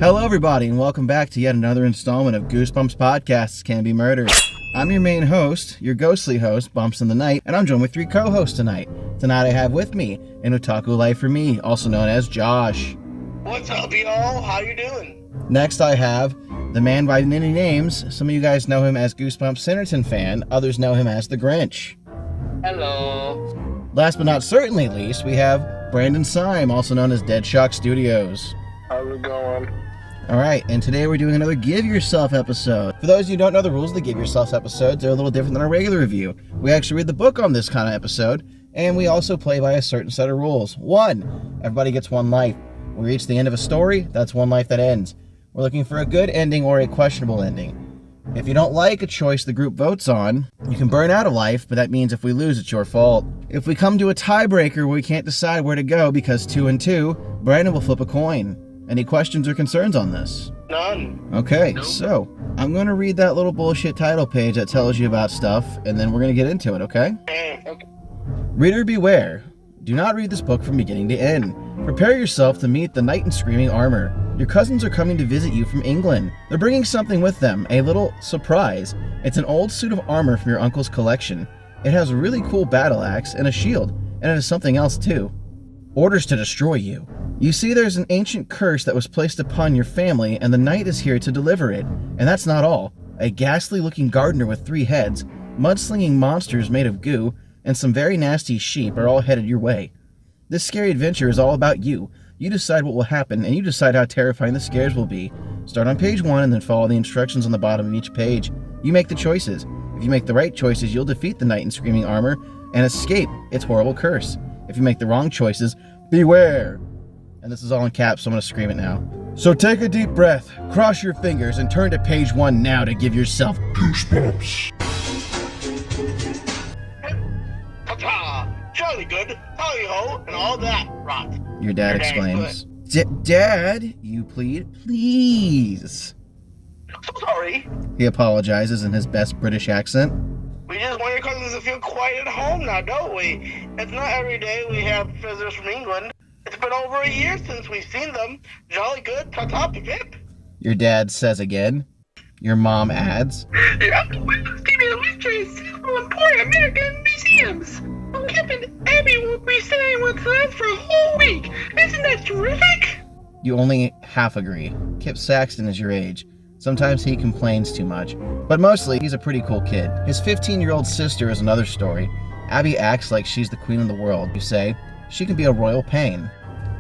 Hello everybody and welcome back to yet another installment of Goosebumps Podcasts Can Be Murdered. I'm your main host, your ghostly host, Bumps in the Night, and I'm joined with three co-hosts tonight. Tonight I have with me an Otaku Life for Me, also known as Josh. What's up, y'all? How you doing? Next I have the man by many names. Some of you guys know him as Goosebumps Centerton fan, others know him as the Grinch. Hello. Last but not certainly least, we have Brandon Sime, also known as Dead Shock Studios. How's it going? Alright, and today we're doing another Give Yourself episode. For those of you who don't know the rules of the Give Yourself episodes, they're a little different than our regular review. We actually read the book on this kind of episode, and we also play by a certain set of rules. 1, everybody gets one life. We reach the end of a story, that's one life that ends. We're looking for a good ending or a questionable ending. If you don't like a choice the group votes on, you can burn out a life, but that means if we lose, it's your fault. If we come to a tiebreaker where we can't decide where to go because 2 and 2, Brandon will flip a coin. Any questions or concerns on this? None. Okay, Nope. So I'm going to read that little bullshit title page that tells you about stuff, and then we're going to get into it, okay? Okay. Reader beware. Do not read this book from beginning to end. Prepare yourself to meet the knight in screaming armor. Your cousins are coming to visit you from England. They're bringing something with them, a little surprise. It's an old suit of armor from your uncle's collection. It has a really cool battle axe and a shield, and it has something else too. Orders to destroy you. You see there's an ancient curse that was placed upon your family, and the knight is here to deliver it. And that's not all. A ghastly looking gardener with 3 heads, mudslinging monsters made of goo, and some very nasty sheep are all headed your way. This scary adventure is all about you. You decide what will happen, and you decide how terrifying the scares will be. Start on page 1 and then follow the instructions on the bottom of each page. You make the choices. If you make the right choices, you'll defeat the knight in screaming armor and escape its horrible curse. If you make the wrong choices, beware! And this is all in caps, so I'm going to scream it now. So take a deep breath, cross your fingers, and turn to page 1 now to give yourself Goosebumps. Ta-ta! Jolly good, tally-ho, and all that rot. Your dad exclaims. Dad, you plead, please. So sorry. He apologizes in his best British accent. We just want your cousins to feel quiet at home now, don't we? It's not every day we have visitors from England. It's been over a year since we've seen them. Jolly good, ta-ta, pip-pip. Your dad says again. Your mom adds. Your Uncle William's giving a lecture at several important American museums. Kip and Abby will be staying with us for a whole week. Isn't that terrific? You only half agree. Kip Saxton is your age. Sometimes he complains too much, but mostly he's a pretty cool kid. His 15-year-old sister is another story. Abby acts like she's the queen of the world. You say, she can be a royal pain.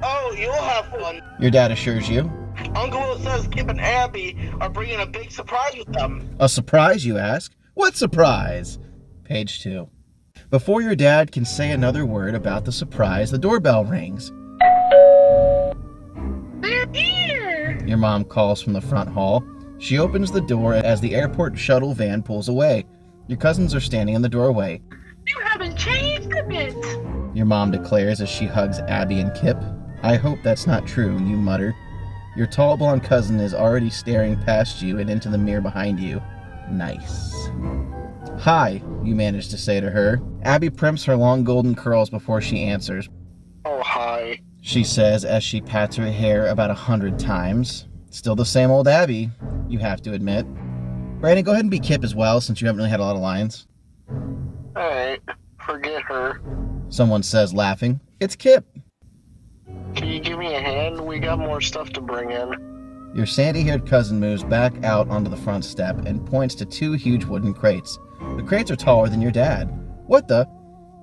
Oh, you'll have fun. Your dad assures you. Uncle Will says Kip and Abby are bringing a big surprise with them. A surprise, you ask? What surprise? Page 2. Before your dad can say another word about the surprise, the doorbell rings. They're here! Your mom calls from the front hall. She opens the door as the airport shuttle van pulls away. Your cousins are standing in the doorway. You haven't changed a bit. Your mom declares as she hugs Abby and Kip. I hope that's not true, you mutter. Your tall blonde cousin is already staring past you and into the mirror behind you. Nice. Hi, you manage to say to her. Abby primps her long golden curls before she answers. Oh, hi. She says as she pats her hair about 100 times. Still the same old Abby, you have to admit. Brandon, go ahead and be Kip as well, since you haven't really had a lot of lines. Alright, forget her. Someone says, laughing. It's Kip. Can you give me a hand? We got more stuff to bring in. Your sandy-haired cousin moves back out onto the front step and points to 2 huge wooden crates. The crates are taller than your dad. What the?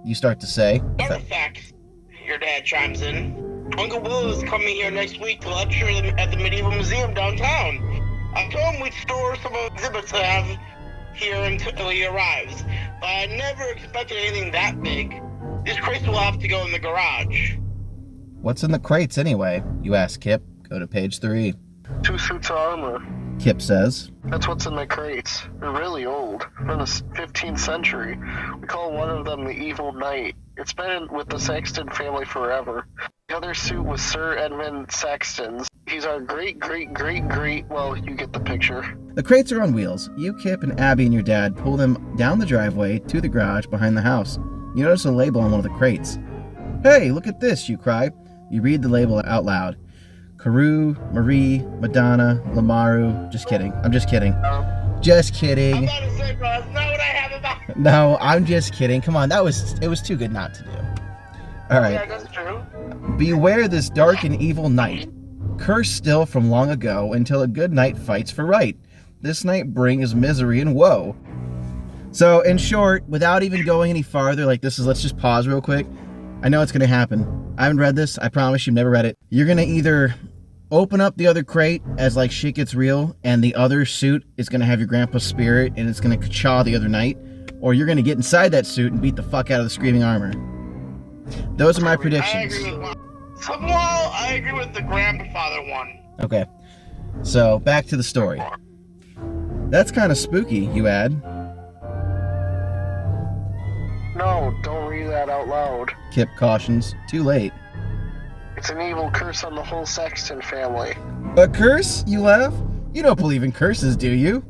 You start to say. Artifacts, your dad chimes in. Uncle Will is coming here next week to lecture at the Medieval Museum downtown. I told him we'd store some exhibits to have here until he arrives, but I never expected anything that big. These crates will have to go in the garage. What's in the crates anyway? You ask Kip. Go to page 3. 2 suits of armor. Kip says. That's what's in the crates. They're really old, from the 15th century. We call one of them the Evil Knight. It's been with the Saxton family forever. The other suit was Sir Edmund Saxton's. He's our great, well, you get the picture. The crates are on wheels. You, Kip, and Abby and your dad pull them down the driveway to the garage behind the house. You notice a label on one of the crates. Hey, look at this, you cry. You read the label out loud. Carew, Marie, Madonna, Lamaru. Just kidding. I'm just kidding. Just kidding. I'm about to say, bro, that's not what I have about. No, I'm just kidding. Come on, it was too good not to do. All right. Yeah, that's true. Beware this dark and evil night. Cursed still from long ago until a good knight fights for right. This night brings misery and woe. So, in short, without even going any farther, like this is, let's just pause real quick. I know it's going to happen. I haven't read this. I promise you've never read it. You're going to either open up the other crate as like shit gets real, and the other suit is going to have your grandpa's spirit, and it's going to chaw the other knight, or you're going to get inside that suit and beat the fuck out of the screaming armor. Those are my predictions. I agree with the grandfather one. Okay. So, back to the story. That's kind of spooky, you add. No, don't read that out loud. Kip cautions. Too late. It's an evil curse on the whole Sexton family. A curse? You laugh? You don't believe in curses, do you?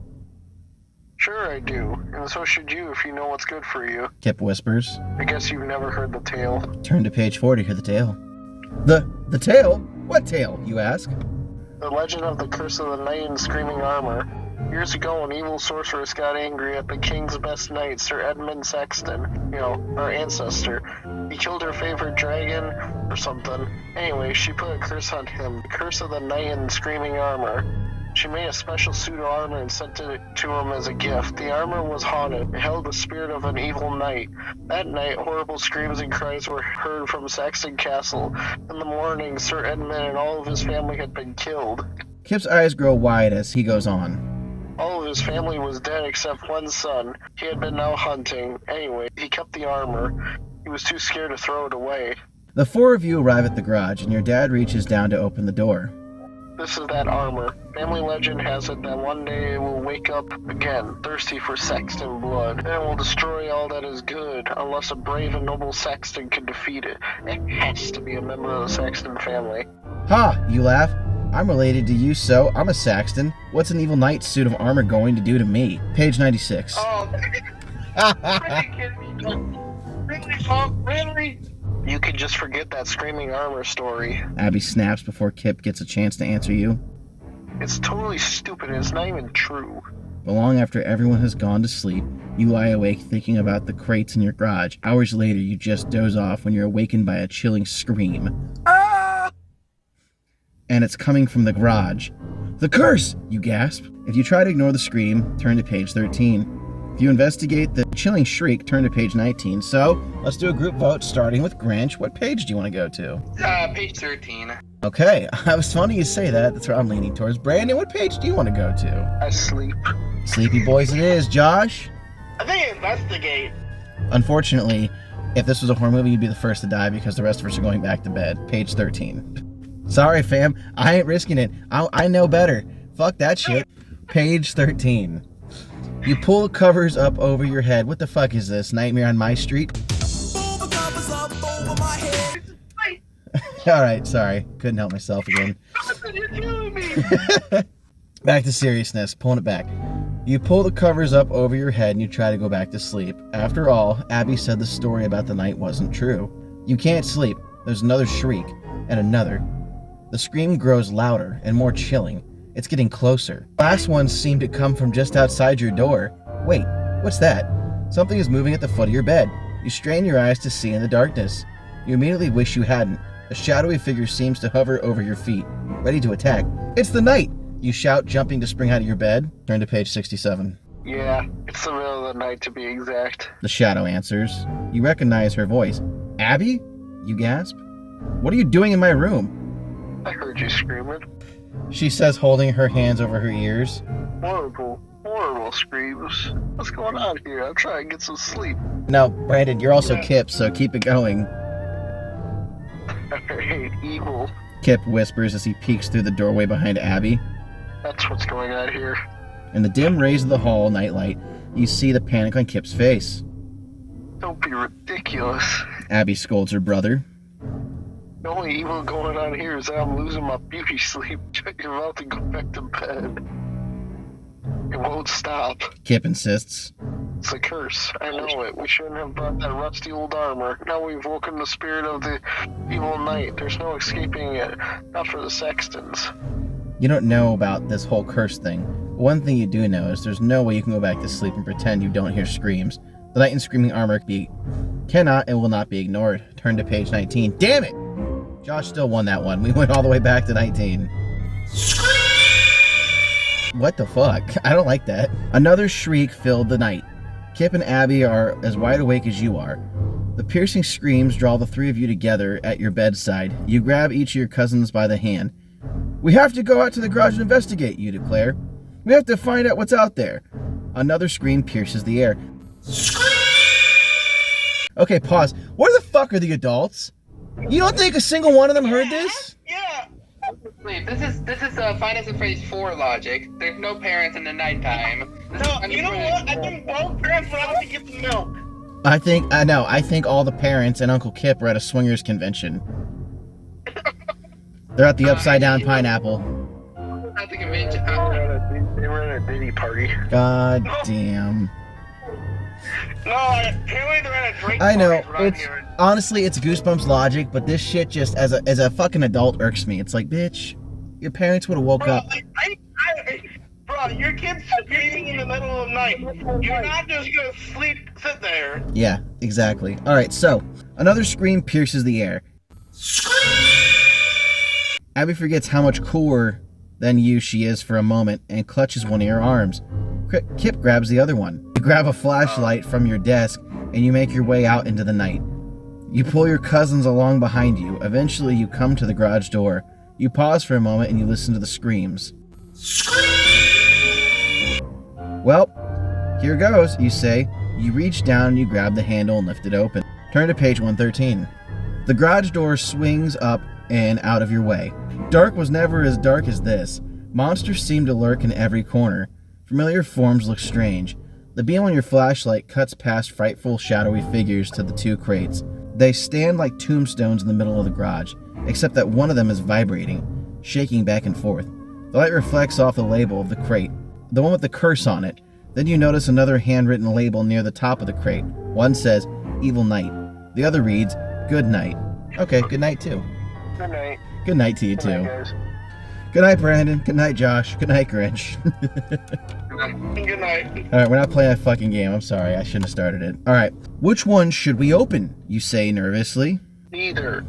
Sure I do, and so should you if you know what's good for you. Kip whispers. I guess you've never heard the tale. Turn to page 4 to hear the tale. The tale? What tale, you ask? The legend of the curse of the knight in screaming armor. Years ago, an evil sorceress got angry at the king's best knight, Sir Edmund Saxton, our ancestor. He killed her favorite dragon or something. Anyway, she put a curse on him, the curse of the knight in screaming armor. She made a special suit of armor and sent it to him as a gift. The armor was haunted. It held the spirit of an evil knight. That night, horrible screams and cries were heard from Saxton Castle. In the morning, Sir Edmund and all of his family had been killed. Kip's eyes grow wide as he goes on. All of his family was dead except one son. He had been out hunting. Anyway, he kept the armor. He was too scared to throw it away. The 4 of you arrive at the garage, and your dad reaches down to open the door. This is that armor. Family legend has it that one day it will wake up again, thirsty for Saxton blood. Then it will destroy all that is good, unless a brave and noble Saxton can defeat it. It has to be a member of the Saxton family. Ha! You laugh. I'm related to you, so I'm a Saxton. What's an evil knight's suit of armor going to do to me? Page 96. Oh, really? You can just forget that screaming armor story. Abby snaps before Kip gets a chance to answer you. It's totally stupid and it's not even true. But long after everyone has gone to sleep, you lie awake thinking about the crates in your garage. Hours later, you just doze off when you're awakened by a chilling scream. Ah! And it's coming from the garage. The curse! You gasp. If you try to ignore the scream, turn to page 13. If you investigate the chilling shriek, turn to page 19. So, let's do a group vote starting with Grinch. What page do you want to go to? Page 13. Okay, it was funny you say that. That's where I'm leaning towards. Brandon, what page do you want to go to? I sleep. Sleepy boys it is. Josh? I think investigate. Unfortunately, if this was a horror movie, you'd be the first to die because the rest of us are going back to bed. Page 13. Sorry, fam. I ain't risking it. I know better. Fuck that shit. Page 13. You pull the covers up over your head. What the fuck is this? Nightmare on My Street? Pull the covers up over my head. Alright, sorry. Couldn't help myself again. You're killing me. Back to seriousness. Pulling it back. You pull the covers up over your head and you try to go back to sleep. After all, Abby said the story about the night wasn't true. You can't sleep. There's another shriek. And another. The scream grows louder and more chilling. It's getting closer. The last ones seem to come from just outside your door. Wait, what's that? Something is moving at the foot of your bed. You strain your eyes to see in the darkness. You immediately wish you hadn't. A shadowy figure seems to hover over your feet, ready to attack. It's the night! You shout, jumping to spring out of your bed. Turn to page 67. Yeah, it's the middle of the night to be exact. The shadow answers. You recognize her voice. Abby? You gasp. What are you doing in my room? I heard you screaming. She says, holding her hands over her ears. Horrible, horrible screams. What's going on here? I'm trying to get some sleep. No, Brandon, you're also Kip, so keep it going. I hate evil. Kip whispers as he peeks through the doorway behind Abby. That's what's going on here. In the dim rays of the hall nightlight, you see the panic on Kip's face. Don't be ridiculous. Abby scolds her brother. The only evil going on here is that I'm losing my beauty sleep. Shut your mouth and go back to bed. It won't stop. Kip insists. It's a curse. I know it. We shouldn't have brought that rusty old armor. Now we've woken the spirit of the evil knight. There's no escaping it. Not for the Sextons. You don't know about this whole curse thing. One thing you do know is there's no way you can go back to sleep and pretend you don't hear screams. The knight in screaming armor cannot and will not be ignored. Turn to page 19. Damn it! Josh still won that one. We went all the way back to 19. What the fuck? I don't like that. Another shriek filled the night. Kip and Abby are as wide awake as you are. The piercing screams draw the three of you together at your bedside. You grab each of your cousins by the hand. We have to go out to the garage and investigate, you declare. We have to find out what's out there. Another scream pierces the air. Okay, pause. Where the fuck are the adults? You don't think a single one of them heard this? Yeah. Wait, this is Finance and Phrase 4 logic. There's no parents in the nighttime. No, you know what? I think both parents went out to get some milk. I think all the parents and Uncle Kip were at a swingers convention. They're at the Upside Down Pineapple. At the convention. They were at a ditty party. God damn. No, apparently they're at a drink I know. party around It's here. honestly it's Goosebumps logic, but this shit just as a fucking adult irks me. It's like, bitch, your parents would have woke Bro, up. bro, your kid's screaming in the middle of the night. You're not just gonna sit there. Yeah, exactly. All right, so another scream pierces the air. Abby forgets how much cooler than you she is for a moment and clutches one of your arms. Kip grabs the other one. You grab a flashlight from your desk and you make your way out into the night. You pull your cousins along behind you. Eventually you come to the garage door. You pause for a moment and you listen to the screams. Well, here goes, you say. You reach down and you grab the handle and lift it open. Turn to page 113. The garage door swings up and out of your way. Dark was never as dark as this. Monsters seem to lurk in every corner. Familiar forms look strange. The beam on your flashlight cuts past frightful, shadowy figures to the two crates. They stand like tombstones in the middle of the garage, except that one of them is vibrating, shaking back and forth. The light reflects off the label of the crate, the one with the curse on it. Then you notice another handwritten label near the top of the crate. One says, Evil Night. The other reads, Good Night. Okay, good night too. Good night. Good night to you Good night, too. guys. Good night, Brandon. Good night, Josh. Good night, Grinch. Good night. Alright, we're not playing that fucking game. I'm sorry. I shouldn't have started it. Alright. Which one should we open? You say nervously. Neither.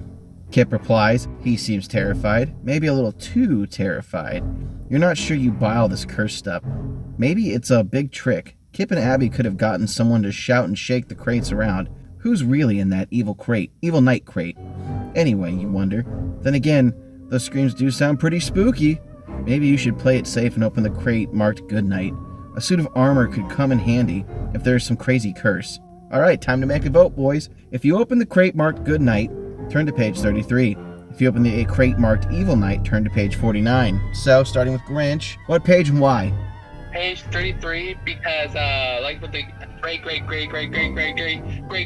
Kip replies. He seems terrified. Maybe a little too terrified. You're not sure you buy all this cursed stuff. Maybe it's a big trick. Kip and Abby could have gotten someone to shout and shake the crates around. Who's really in that evil night crate? Anyway, you wonder. Then again, those screams do sound pretty spooky. Maybe you should play it safe and open the crate marked Good Night. A suit of armor could come in handy if there's some crazy curse. Alright, time to make a vote, boys. If you open the crate marked Good Night, turn to page 33. If you open the crate marked Evil Night, turn to page 49. So, starting with Grinch, what page and why? Page 33 because like with the great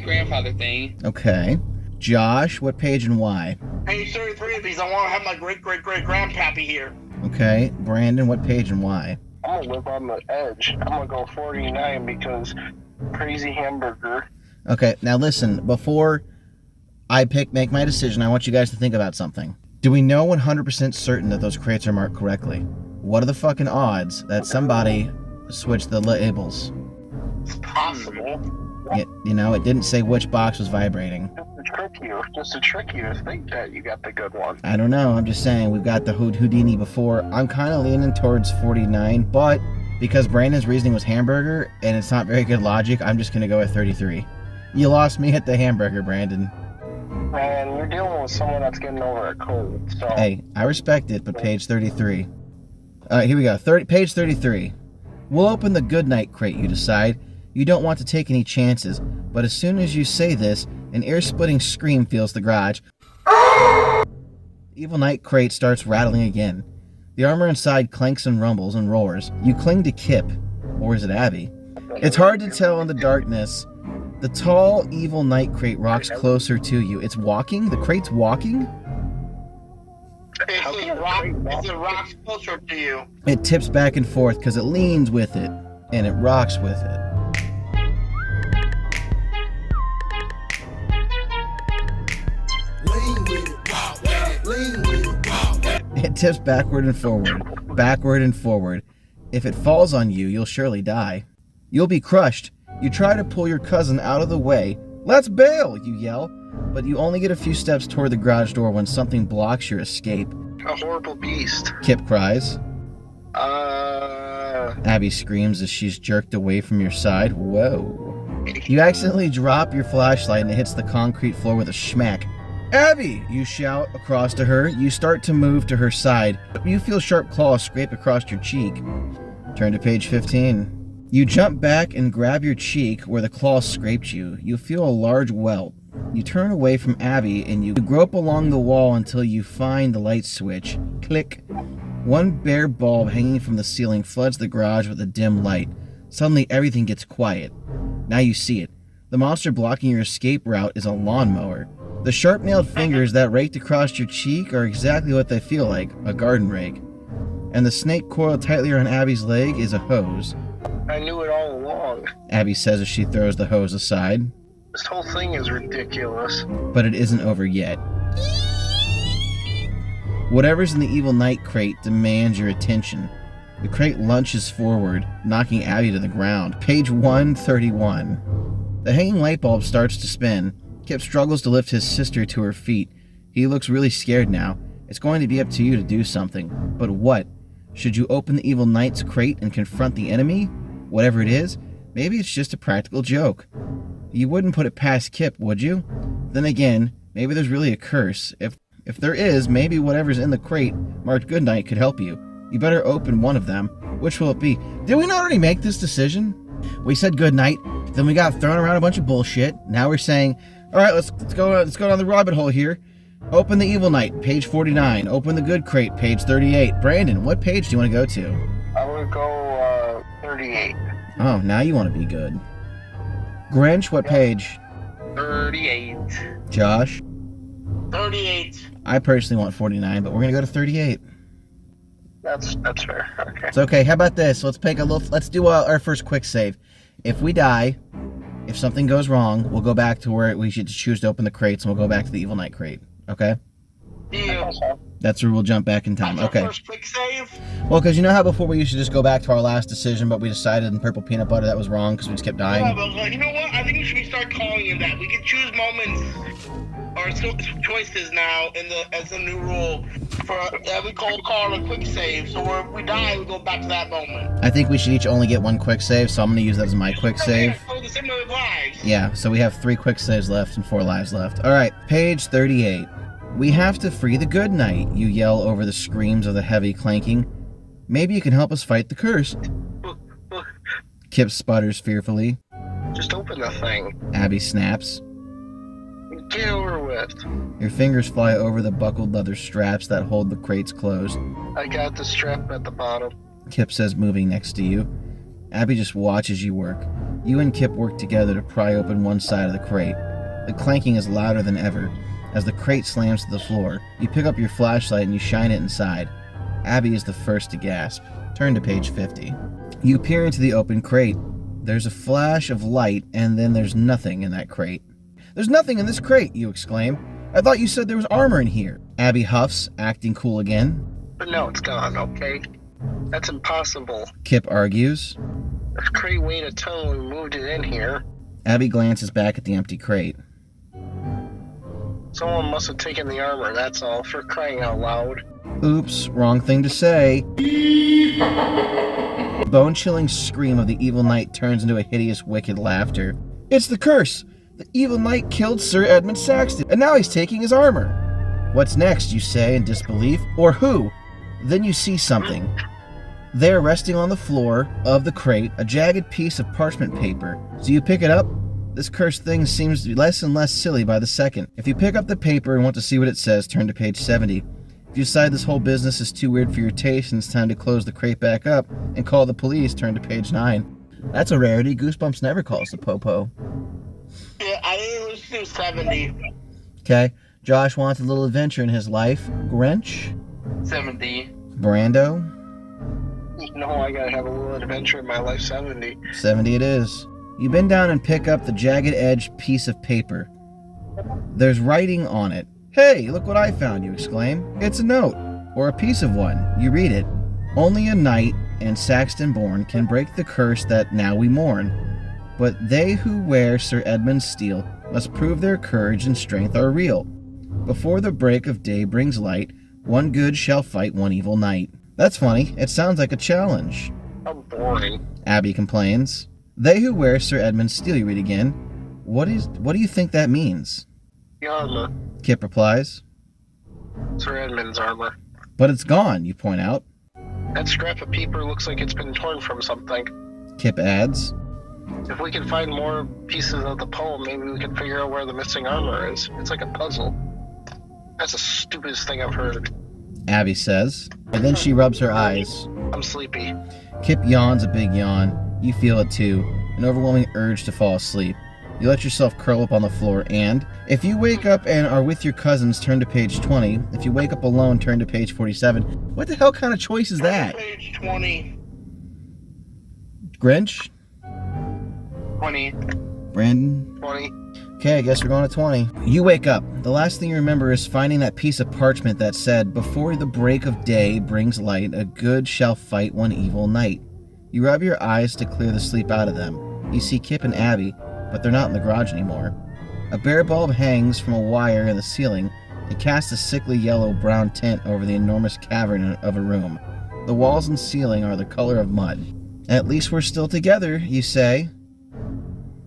grandfather thing. Okay. Josh, what page and why? Page 33 because I want to have my great grandpappy here. Okay. Brandon, what page and why? I'm gonna live on the edge. I'm gonna go 49 because crazy hamburger. Okay, now listen, before I make my decision, I want you guys to think about something. Do we know 100% certain that those crates are marked correctly? What are the fucking odds that somebody switched the labels? It's possible. It didn't say which box was vibrating. Just to trick you to think that you got the good one. I don't know, I'm just saying, we've got the Houdini before. I'm kind of leaning towards 49, but because Brandon's reasoning was hamburger, and it's not very good logic, I'm just going to go with 33. You lost me at the hamburger, Brandon. Man, you're dealing with someone that's getting over a cold, so... Hey, I respect it, but page 33. Alright, here we go. Page 33. We'll open the Good Night crate, you decide. You don't want to take any chances, but as soon as you say this, an ear-splitting scream fills the garage. The Evil Night crate starts rattling again. The armor inside clanks and rumbles and roars. You cling to Kip, or is it Abby? It's hard to tell in the darkness. The tall, evil night crate rocks closer to you. It's walking? The crate's walking? It rocks closer to you. It tips back and forth because it leans with it, and it rocks with it. Lean with it, wow, with it. Lean with it, wow, with it. It tips backward and forward, backward and forward. If it falls on you, you'll surely die. You'll be crushed. You try to pull your cousin out of the way. Let's bail, you yell. But you only get a few steps toward the garage door when something blocks your escape. A horrible beast. Kip cries. Abby screams as she's jerked away from your side. Whoa. You accidentally drop your flashlight and it hits the concrete floor with a schmack. Abby! You shout across to her. You start to move to her side. You feel sharp claws scrape across your cheek. Turn to page 15. You jump back and grab your cheek where the claws scraped you. You feel a large welt. You turn away from Abby and you grope along the wall until you find the light switch. Click. One bare bulb hanging from the ceiling floods the garage with a dim light. Suddenly everything gets quiet. Now you see it. The monster blocking your escape route is a lawnmower. The sharp-nailed fingers that raked across your cheek are exactly what they feel like, a garden rake. And the snake coiled tightly around Abby's leg is a hose. I knew it all along. Abby says as she throws the hose aside. This whole thing is ridiculous. But it isn't over yet. Whatever's in the evil night crate demands your attention. The crate lunges forward, knocking Abby to the ground. Page 131. The hanging light bulb starts to spin. Kip struggles to lift his sister to her feet. He looks really scared now. It's going to be up to you to do something. But what? Should you open the evil knight's crate and confront the enemy? Whatever it is, maybe it's just a practical joke. You wouldn't put it past Kip, would you? Then again, maybe there's really a curse. If there is, maybe whatever's in the crate marked Goodnight could help you. You better open one of them. Which will it be? Did we not already make this decision? We said goodnight, then we got thrown around a bunch of bullshit. Now we're saying, all right, let's go down the rabbit hole here. Open the evil night, page 49. Open the good crate, page 38. Brandon, what page do you want to go to? I would go 38. Oh, now you want to be good. Grinch, what page? 38. Josh? 38. I personally want 49, but we're going to go to 38. That's fair. Okay. It's okay. How about this? Let's do our first quick save. If we die, if something goes wrong, we'll go back to where we should choose to open the crates, and we'll go back to the evil night crate. Okay? Yeah. That's where we'll jump back in time. That's our Okay. first quick save. Well, because you know how before we used to just go back to our last decision, but we decided in purple peanut butter that was wrong because we just kept Yeah, dying? but you know what? I think we should start calling it that. We can choose moments or choices now as a new rule for we call it a quick save. So if we die, we go back to that moment. I think we should each only get one quick save, so I'm going to use that as my quick save. Oh, the same with lives. Yeah, so we have 3 quick saves left and 4 lives left. Alright, page 38. We have to free the good knight, you yell over the screams of the heavy clanking. Maybe you can help us fight the curse. Kip sputters fearfully. Just open the thing. Abby snaps. Get over with. Your fingers fly over the buckled leather straps that hold the crates closed. I got the strap at the bottom. Kip says, moving next to you. Abby just watches you work. You and Kip work together to pry open one side of the crate. The clanking is louder than ever. As the crate slams to the floor, you pick up your flashlight and you shine it inside. Abby is the first to gasp. Turn to page 50. You peer into the open crate. There's a flash of light, and then there's nothing in that crate. There's nothing in this crate, you exclaim. I thought you said there was armor in here. Abby huffs, acting cool again. But no, it's gone, okay? That's impossible. Kip argues. If crate weighed a ton when we moved it in here, Abby glances back at the empty crate. someone must have taken the armor, that's all, for crying out loud. Oops, wrong thing to say. The bone-chilling scream of the evil knight turns into a hideous, wicked laughter. It's the curse! The evil knight killed Sir Edmund Saxton, and now he's taking his armor. What's next, you say in disbelief? Or who? Then you see something. There, resting on the floor of the crate, a jagged piece of parchment paper. So you pick it up? This cursed thing seems to be less and less silly by the second. If you pick up the paper and want to see what it says, turn to page 70. If you decide this whole business is too weird for your taste and it's time to close the crate back up and call the police, turn to page 9. That's a rarity. Goosebumps never calls the popo. Yeah, I think let's do 70. Okay. Josh wants a little adventure in his life. Grinch? 70. Brando? No, I gotta have a little adventure in my life, 70. 70 it is. You bend down and pick up the jagged-edged piece of paper. There's writing on it. Hey, look what I found, you exclaim. It's a note, or a piece of one. You read it. Only a knight and Saxton born can break the curse that now we mourn. But they who wear Sir Edmund's steel must prove their courage and strength are real. Before the break of day brings light, one good shall fight one evil knight. That's funny. It sounds like a challenge. How boring. Abby complains. They who wear Sir Edmund's steel, you read again. What do you think that means? The armor. Kip replies. Sir Edmund's armor. But it's gone, you point out. That scrap of paper looks like it's been torn from something. Kip adds. If we can find more pieces of the poem, maybe we can figure out where the missing armor is. It's like a puzzle. That's the stupidest thing I've heard. Abby says. And then she rubs her eyes. I'm sleepy. Kip yawns a big yawn. You feel it too. An overwhelming urge to fall asleep. You let yourself curl up on the floor and, if you wake up and are with your cousins, turn to page 20. If you wake up alone, turn to page 47. What the hell kind of choice is that? Page 20. Grinch? 20. Brandon? 20. Okay, I guess we're going to 20. You wake up. The last thing you remember is finding that piece of parchment that said, before the break of day brings light, a good shall fight one evil knight. You rub your eyes to clear the sleep out of them. You see Kip and Abby, but they're not in the garage anymore. A bare bulb hangs from a wire in the ceiling. It casts a sickly yellow-brown tint over the enormous cavern of a room. The walls and ceiling are the color of mud. At least we're still together, you say.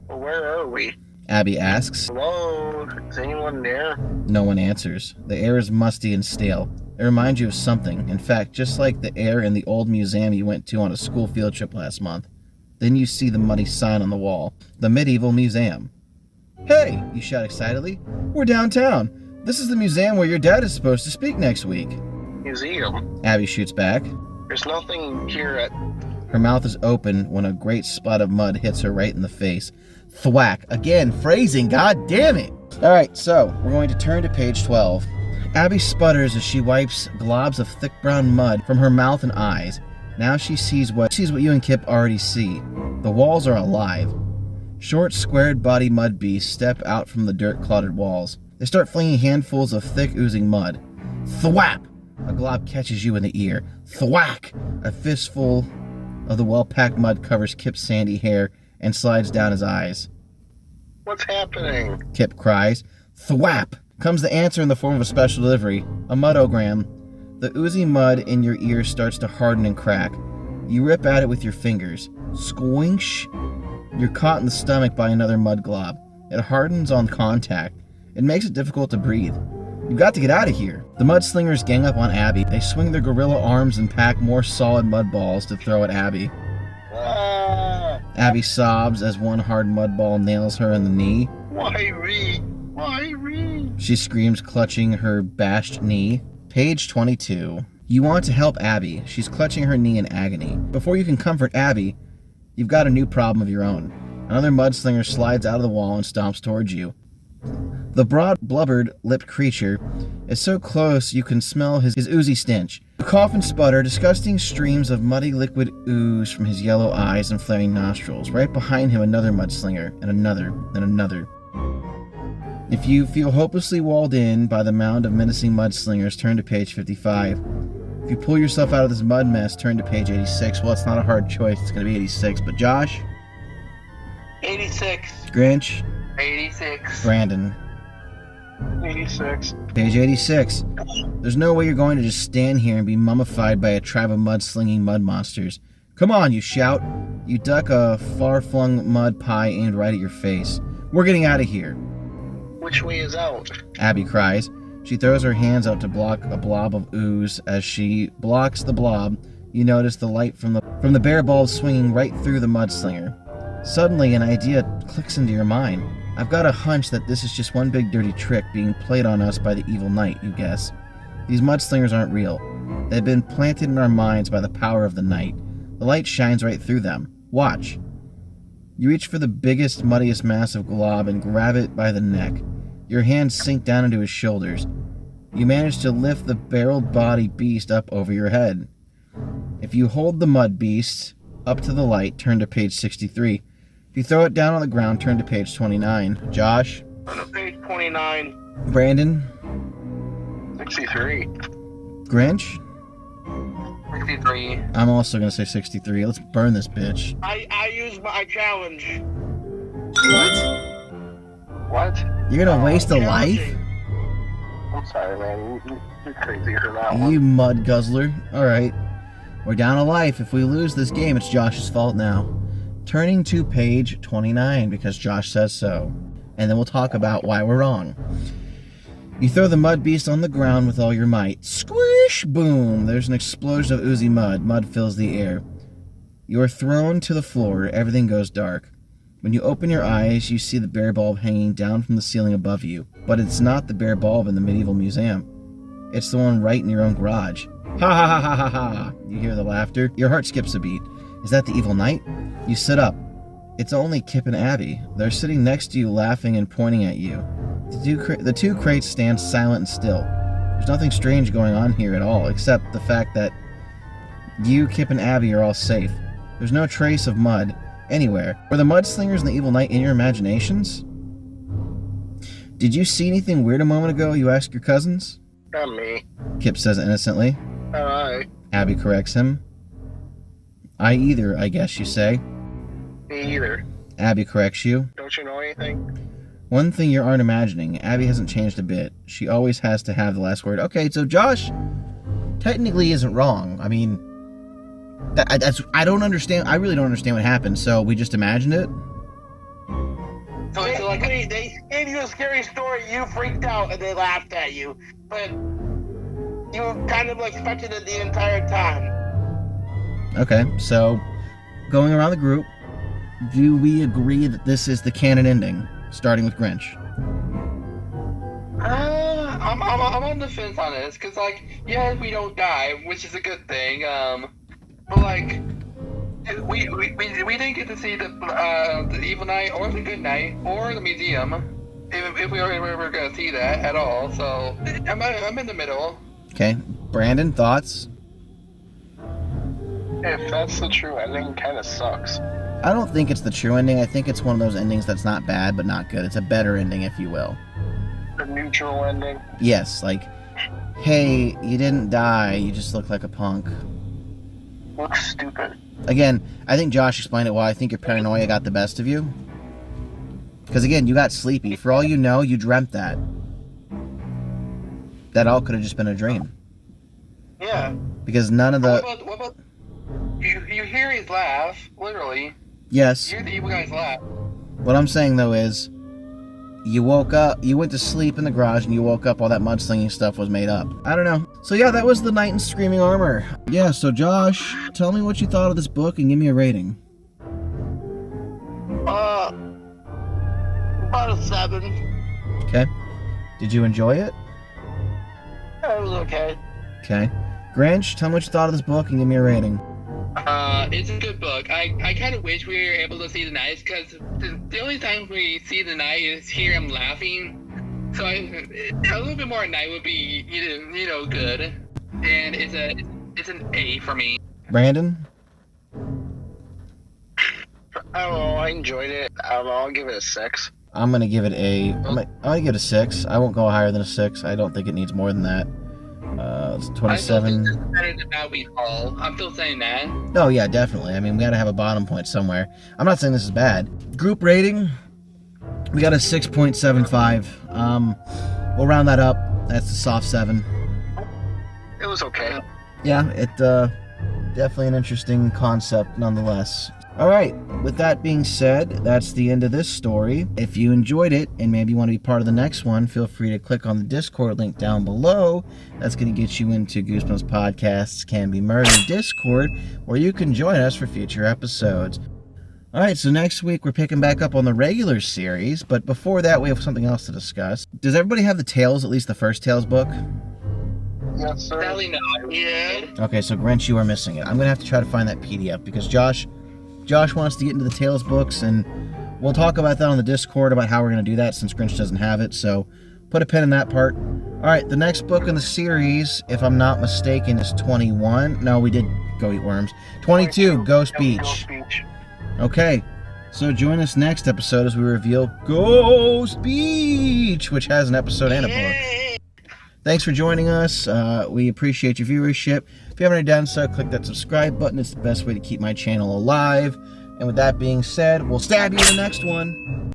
Well, where are we? Abby asks. Hello? Is anyone there? No one answers. The air is musty and stale. It reminds you of something. In fact, just like the air in the old museum you went to on a school field trip last month. Then you see the muddy sign on the wall. The Medieval Museum. Hey, you shout excitedly. We're downtown. This is the museum where your dad is supposed to speak next week. Museum? Abby shoots back. There's nothing here at... Her mouth is open when a great spot of mud hits her right in the face. Thwack. Again, phrasing, god damn it. Alright, so we're going to turn to page 12. Abby sputters as she wipes globs of thick brown mud from her mouth and eyes. Now she sees what you and Kip already see. The walls are alive. Short, squared body mud beasts step out from the dirt-clotted walls. They start flinging handfuls of thick, oozing mud. Thwap! A glob catches you in the ear. Thwack! A fistful of the well-packed mud covers Kip's sandy hair and slides down his eyes. What's happening? Kip cries. Thwap! Comes the answer in the form of a special delivery. A mudogram. The oozy mud in your ear starts to harden and crack. You rip at it with your fingers. Squinch! You're caught in the stomach by another mud glob. It hardens on contact. It makes it difficult to breathe. You've got to get out of here. The mudslingers gang up on Abby. They swing their gorilla arms and pack more solid mud balls to throw at Abby. Ah, Abby sobs as one hard mud ball nails her in the knee. why me? Why me? She screams, clutching her bashed knee. Page 22. You want to help Abby. She's clutching her knee in agony. Before you can comfort Abby, you've got a new problem of your own. Another mudslinger slides out of the wall and stomps towards you. The broad, blubbered-lipped creature is so close you can smell his oozy stench. You cough and sputter, disgusting streams of muddy liquid ooze from his yellow eyes and flaring nostrils. Right behind him, another mudslinger, and another, and another. If you feel hopelessly walled in by the mound of menacing mudslingers, turn to page 55. If you pull yourself out of this mud mess, turn to page 86. Well, it's not a hard choice. It's going to be 86. But Josh? 86. Grinch? 86. Brandon? 86. Page 86. There's no way you're going to just stand here and be mummified by a tribe of mud-slinging mud monsters. Come on, you shout. You duck a far-flung mud pie aimed right at your face. We're getting out of here. Which way is out? Abby cries. She throws her hands out to block a blob of ooze. As she blocks the blob, you notice the light from the bare bulb swinging right through the mudslinger. Suddenly, an idea clicks into your mind. I've got a hunch that this is just one big dirty trick being played on us by the evil knight, you guess. These mudslingers aren't real. They've been planted in our minds by the power of the night. The light shines right through them. Watch. You reach for the biggest, muddiest mass of glob and grab it by the neck. Your hands sink down into his shoulders. You manage to lift the barreled body beast up over your head. If you hold the mud beast up to the light, turn to page 63. If you throw it down on the ground, turn to page 29. Josh? Page 29. Brandon? 63. Grinch? 63. I'm also gonna say 63. Let's burn this bitch. I use my challenge. What? You're gonna waste a life? Challenging. I'm sorry, man. You're crazy for that one. You mud guzzler. Alright. We're down a life. If we lose this game, it's Josh's fault now. Turning to page 29 because Josh says so. And then we'll talk about why we're wrong. You throw the mud beast on the ground with all your might. Squish! Boom! There's an explosion of oozy mud. Mud fills the air. You are thrown to the floor. Everything goes dark. When you open your eyes, you see the bear bulb hanging down from the ceiling above you. But it's not the bear bulb in the medieval museum. It's the one right in your own garage. Ha ha ha ha ha ha! You hear the laughter. Your heart skips a beat. Is that the evil knight? You sit up. It's only Kip and Abby. They're sitting next to you, laughing and pointing at you. The two crates stand silent and still. There's nothing strange going on here at all, except the fact that you, Kip, and Abby are all safe. There's no trace of mud anywhere. Were the mudslingers and the evil knight in your imaginations? Did you see anything weird a moment ago? You ask your cousins. Not me. Kip says innocently. Alright. Abby corrects him. I either, I guess you say. Me either. Abby corrects you. Don't you know anything? One thing you aren't imagining, Abby hasn't changed a bit. She always has to have the last word. Okay, so Josh technically isn't wrong. I mean, I don't understand. I really don't understand what happened. So we just imagined it. So it's like They gave you a scary story, you freaked out, and they laughed at you. But you kind of expected it the entire time. Okay, so going around the group, do we agree that this is the canon ending, starting with Grinch? I'm on the fence on this, because, yeah, we don't die, which is a good thing, but, we didn't get to see the evil knight, or the good knight, or the museum, if we were ever going to see that at all, so I'm in the middle. Okay, Brandon, thoughts? If that's the true ending, kind of sucks. I don't think it's the true ending. I think it's one of those endings that's not bad, but not good. It's a better ending, if you will. The neutral ending. Yes, hey, you didn't die, you just look like a punk. Looks stupid. Again, I think Josh explained it well. I think your paranoia got the best of you. Because again, you got sleepy. For all you know, you dreamt that. That all could have just been a dream. Yeah. Because none of the... What about you hear his laugh, literally. Yes. You hear the evil guy's laugh. What I'm saying, though, is... You woke up, you went to sleep in the garage, and you woke up, all that mudslinging stuff was made up. I don't know. So yeah, that was The Knight in Screaming Armor. Yeah, so Josh, tell me what you thought of this book and give me a rating. About a 7. Okay. Did you enjoy it? It was okay. Okay. Grinch, tell me what you thought of this book and give me a rating. It's a good book. I kind of wish we were able to see the knight, because the only time we see the knight is hear him laughing. So a little bit more night would be, good. And it's an A for me. Brandon? I don't know, I enjoyed it. I don't know, I'll give it a 6. I'm gonna give it I'm gonna give it a 6. I won't go higher than a 6. I don't think it needs more than that. It's 27. I still think this is better than Halloween Hall. I'm still saying that. Oh yeah, definitely. I mean, we gotta have a bottom point somewhere. I'm not saying this is bad. Group rating, we got a 6.75. We'll round that up. That's a soft 7. It was okay. Yeah, it definitely an interesting concept nonetheless. Alright, with that being said, that's the end of this story. If you enjoyed it and maybe you want to be part of the next one, feel free to click on the Discord link down below. That's going to get you into Goosebumps Podcasts Can Be Murdered Discord, where you can join us for future episodes. Alright, so next week we're picking back up on the regular series, but before that we have something else to discuss. Does everybody have the Tales, at least the first Tales book? Yes, sir. Sadly, no. Yeah. Okay, so Grinch, you are missing it. I'm going to have to try to find that PDF because Josh wants to get into the Tales books, and we'll talk about that on the Discord about how we're going to do that since Grinch doesn't have it, so put a pin in that part. Alright, the next book in the series, if I'm not mistaken, is 21. No, we did go eat worms. 22, Ghost Beach. Okay, so join us next episode as we reveal Ghost Beach, which has an episode and a book. Thanks for joining us. We appreciate your viewership. If you haven't already done so, click that subscribe button. It's the best way to keep my channel alive. And with that being said, we'll stab you in the next one.